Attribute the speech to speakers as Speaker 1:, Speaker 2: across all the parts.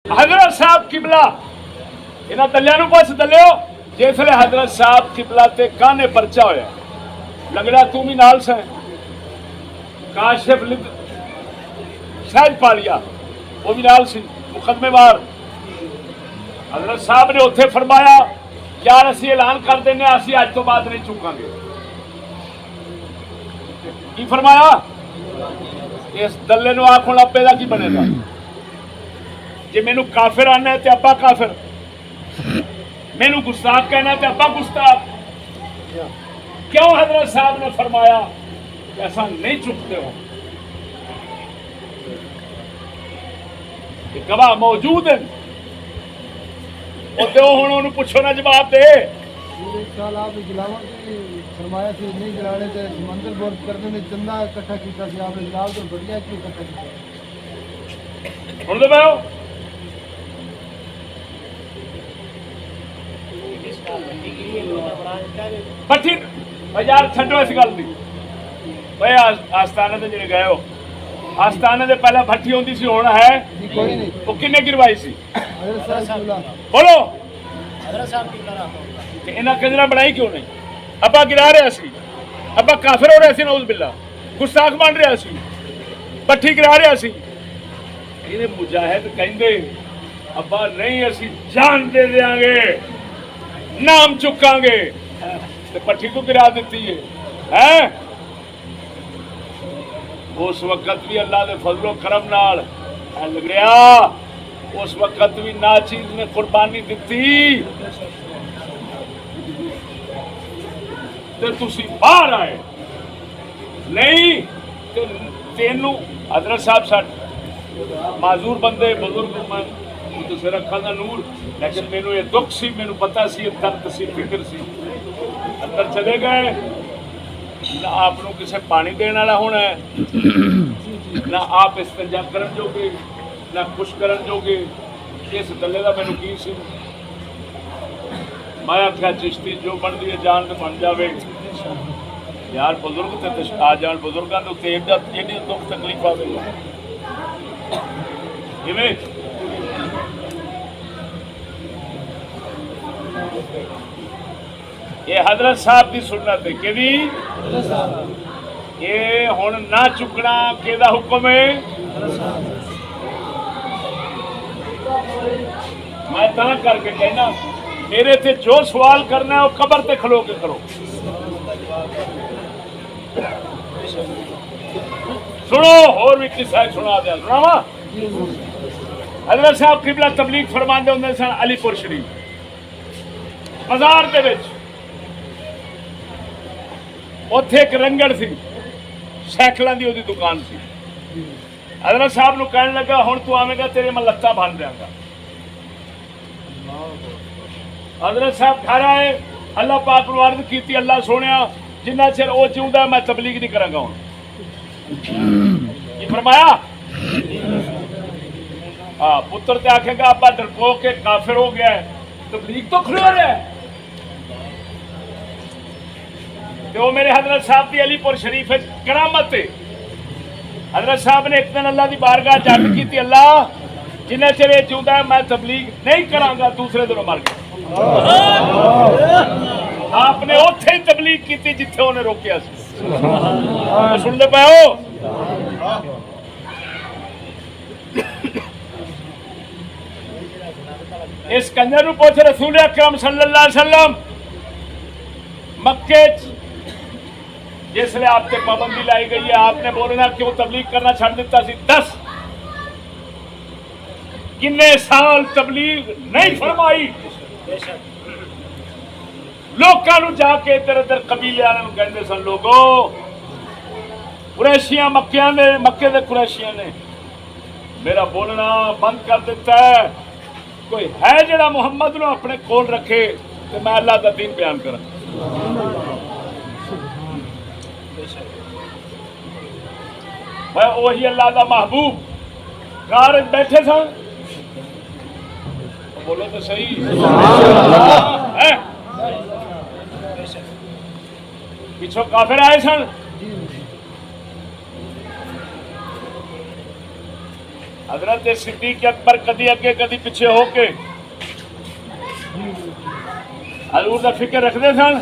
Speaker 1: हजरत साहब किबला इन्होंने दलिया पुछ दलियो जिसले हजरत साहब किबला ते काने परचा होया लगड़ा तू भी नाल से काशिफ सहज पालिया वो भी नाल सी मुकदमेवार हजरत साहब ने उत्थे फरमाया यार असी ऐलान कर देने असी अज तो बाद नहीं चुकांगे। की फरमाया इस दल्ले नूं आख हुण अब्बे दा की बनेगा जे मैनू काफिर आना है तो अब्बा काफिर मैनू गुस्ताख कहना है तो अब्बा गुस्ताख। क्यों हजरत साहब ने फरमाया कि ऐसा नहीं चुकते हो। गवाह मौजूद है हूँ पूछो ना जवाब दे।
Speaker 2: फरमाया कि नहीं जलाने से समंदर बोर करने में चंदा इकट्ठा किया आपने जलाल तो बढ़िया क्यों इकट्ठा किया।
Speaker 1: सुन दो भाई भट्टी यार छो इस गल की भाई आस्थाने से जो गए हो आस्थाने से पहले भट्टी होती सी हुण है वो किन्ने गिरवाई सी बोलो इन्हें कंजरा बनाई क्यों नहीं। अब्बा गिरा रहा सी अब्बा काफिर हो रहा सी नऊज़ बिल्ला गुस्ताख बन रहा सी भट्टी गिरा रहा सी इन्हें मुजाहिद कहंदे अब्बा नहीं असी जान दे देंगे नाम चुकांगे तो भट्टी को गिरा दी है। उस वक्त भी अल्लाह के फजलो करम नाल लगड़िया उस वक्त भी नाचीज ने कुर्बानी दी तो तुसी बाहर आए नहीं तो तेनू हजरत साहब साड माजूर बंदे बुजुर्ग सिर अखा का नूर लेकिन मैनू ये दुख सी मैनू पता सी दर्द सी फिक्र सी अंदर चले गए ना आपनों किसी पानी देने वाला होना है ना आप इस्तंजा करन जोगे ना खुश करन जोगे। इस दले का मैनू की सी मैं आख्या चिश्ती जो बनती है जान तो बन जाए यार बुजुर्ग तो आ जान बुजुर्गों के उत्ते एडी दुख तकलीफ आ गई ये हजरत साहब की सुन्नत है कि ये हुण ना चुकना किहदा हुक्म है। मैं ता करके कहना मेरे से जो सवाल करना है वो कबर ते खलो के करो। सुनो और भी किस्सा सुना दिया सुनावा। हजरत साहब किबला तबलीग फरमाते होंगे सन अलीपुर शरीफ बाजार दे विच उत्थे एक रंगड़ सी सैकलों की उसकी दुकान सी। हजरत साहब नूं कहन लगा हुण तू आवेगा तेरे मैं लत्तां बन देंगा। हजरत साहब घर आए अल्लाह पाक नूं अर्ज़ कीती अल्लाह सोहणिया जिन्ना चिर वो जिउंदा मैं तबलीग नहीं करांगा। हुण की फरमाया हाँ पुत्र ते आखेगा आपा डरपोक के काफिर हो गया है तबलीग तो खलो रहा है। तो मेरे हजरत साहब की अलीपुर शरीफ करामत है। हजरत साहब ने एक दिन अल्लाह की बारगाह जंग की अल्लाह जिन्हें चिर जिंदा है मैं तबलीग नहीं करांगा। दूसरे दिन मर गया। आपने उत्थे ही तबलीग की जिथे उन्हें रोकिया सुनते पे हो। इस कंजर नूं पुछ रसूल अकरम सल्लल्लाहु अलैहि वसल्लम मक्के जिसले आप पे पाबंदी लाई गई है आपने बोलना क्यों तबलीग करना छड़ दिता सी। 10 किन्ने साल तबलीग नहीं फरमाई। लोगों नूं जाके इधर उधर कबीले वालों नूं कहंदे सन लोगो कुरैशियां मक्के दे कुरैशियां ने मेरा बोलना बंद कर दिता है। कोई है जिहड़ा मुहम्मद नूं अपने कोल रखे तो मैं अल्लाह दा दीन बयान करा। वही अल्लाह का महबूब कार बैठे सन बोलो तो सही है पिछो काफिर आए सन हजरत सिद्दीक अकबर कदी अगे कदी पिछे होके हजूर का फिक्र रखते सन।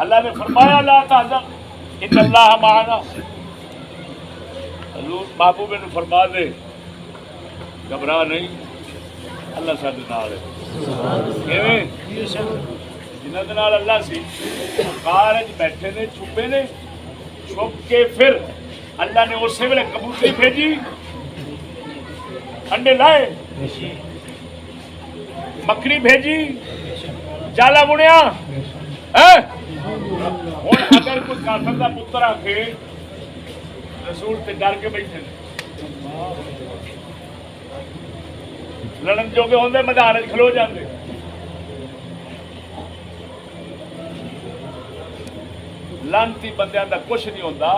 Speaker 1: अल्लाह ने फरमाया ला तहज़न इन्नल्लाह माअना। हजूर महबूबे नूं फरमा दे घबरा नहीं, अल्लाह साडे नाल है। किवें जिन्हां दे नाल अल्लाह सी कार च बैठे ने, छुपे ने, छुप के फिर अल्लाह ने उस वेले कबूतरी भेजी, अंडे लाए, मकड़ी भेजी, जाला बुनिया है। हुण अगर कोई काफिर दा पुत्र आखे रसूल ते डर के बैठे ने, लड़न जोगे होंदे मैदान च खलो जाते। लानती बंदियां दा कुछ नहीं होंदा,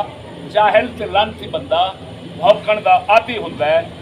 Speaker 1: जाहिल ते लानती बंदा भौंकण दा आदी हुंदा है।